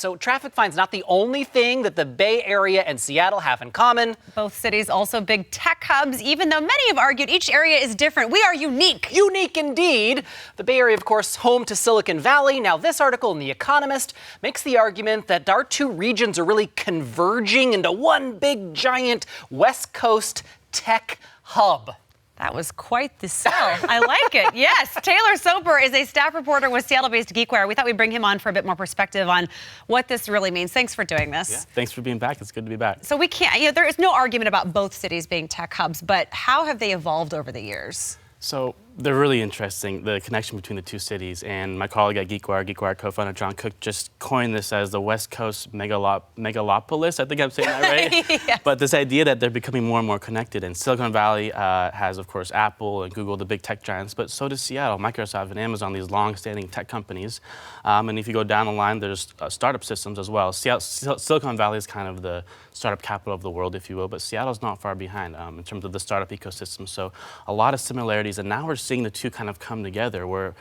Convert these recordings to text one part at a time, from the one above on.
So traffic fine's not the only thing that the Bay Area and Seattle have in common. Both cities also big tech hubs, even though many have argued each area is different. We are unique. Unique indeed. The Bay Area, of course, home to Silicon Valley. Now, this article in The Economist makes the argument that our two regions are really converging into one big, giant West Coast tech hub. That was quite the sell. I like it. Yes. Taylor Soper is a staff reporter with Seattle-based GeekWire. We thought we'd bring him on for a bit more perspective on what this really means. Thanks for doing this. Yeah, thanks for being back. It's good to be back. So we can't, there is no argument about both cities being tech hubs, but how have they evolved over the years? So they're really interesting, the connection between the two cities. And my colleague at GeekWire co-founder John Cook just coined this as the West Coast megalopolis. I think I'm saying that right. Yes. But this idea that they're becoming more and more connected. And Silicon Valley has, of course, Apple and Google, the big tech giants, but so does Seattle, Microsoft and Amazon, these long-standing tech companies. And if you go down the line, there's startup systems as well. Silicon Valley is kind of the startup capital of the world, if you will, but Seattle's not far behind in terms of the startup ecosystem. So a lot of similarities, and now we're seeing the two kind of come together where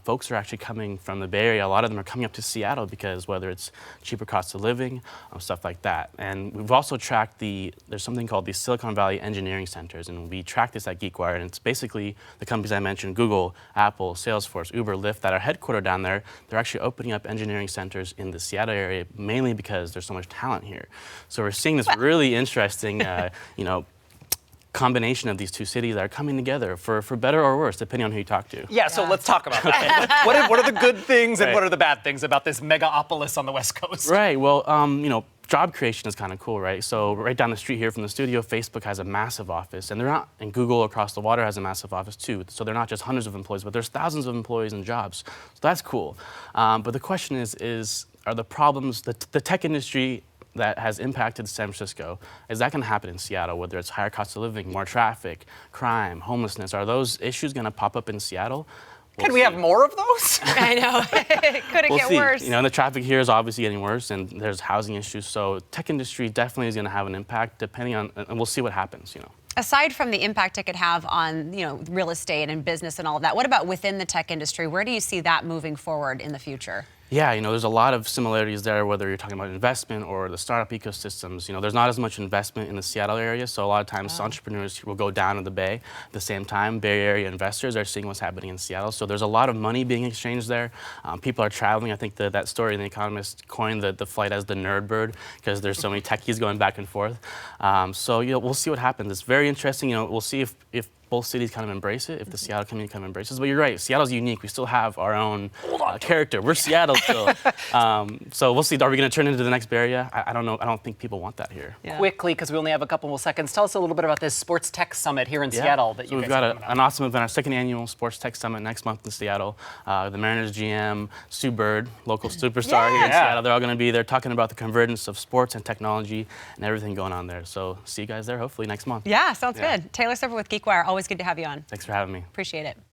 folks are actually coming from the Bay Area. A lot of them are coming up to Seattle because whether it's cheaper cost of living, stuff like that. And we've also tracked there's something called the Silicon Valley Engineering Centers, and we track this at GeekWire, and it's basically the companies I mentioned, Google, Apple, Salesforce, Uber, Lyft, that are headquartered down there. They're actually opening up engineering centers in the Seattle area, mainly because there's so much talent here. So we're seeing this really interesting, combination of these two cities that are coming together for better or worse, depending on who you talk to. Yeah, so let's talk about that. What are the good things and what are the bad things about this megaopolis on the West Coast? Right, well, job creation is kind of cool, right? So right down the street here from the studio, Facebook has a massive office, and Google across the water has a massive office too. So they're not just hundreds of employees, but there's thousands of employees and jobs. So that's cool. But the question are the problems, the tech industry that has impacted San Francisco, is that going to happen in Seattle, whether it's higher cost of living, more traffic, crime, homelessness? Are those issues going to pop up in Seattle? Can we have more of those? I know. Could it get worse? And the traffic here is obviously getting worse, and there's housing issues. So tech industry definitely is going to have an impact, depending on, and we'll see what happens. Aside from the impact it could have on, real estate and business and all of that, what about within the tech industry? Where do you see that moving forward in the future? Yeah, there's a lot of similarities there, whether you're talking about investment or the startup ecosystems. There's not as much investment in the Seattle area, so a lot of times entrepreneurs will go down to the Bay. At the same time, Bay Area investors are seeing what's happening in Seattle, so there's a lot of money being exchanged there. People are traveling. I think that story in The Economist coined the flight as the nerd bird because there's so many techies going back and forth. So we'll see what happens. It's very interesting. We'll see if both cities kind of embrace it, if the Seattle community kind of embraces. But you're right, Seattle's unique. We still have our own character. We're Seattle still. So we'll see. Are we going to turn into the next Bay Area? I don't know. I don't think people want that here. Yeah. Quickly, because we only have a couple more seconds, tell us a little bit about this Sports Tech Summit here in Seattle. So we've got an awesome event, our second annual Sports Tech Summit next month in Seattle. The Mariners GM, Sue Bird, local superstar here in Seattle, they're all going to be there talking about the convergence of sports and technology and everything going on there. So see you guys there hopefully next month. Yeah, sounds good. Taylor Soper with GeekWire, always good to have you on. Thanks for having me. Appreciate it.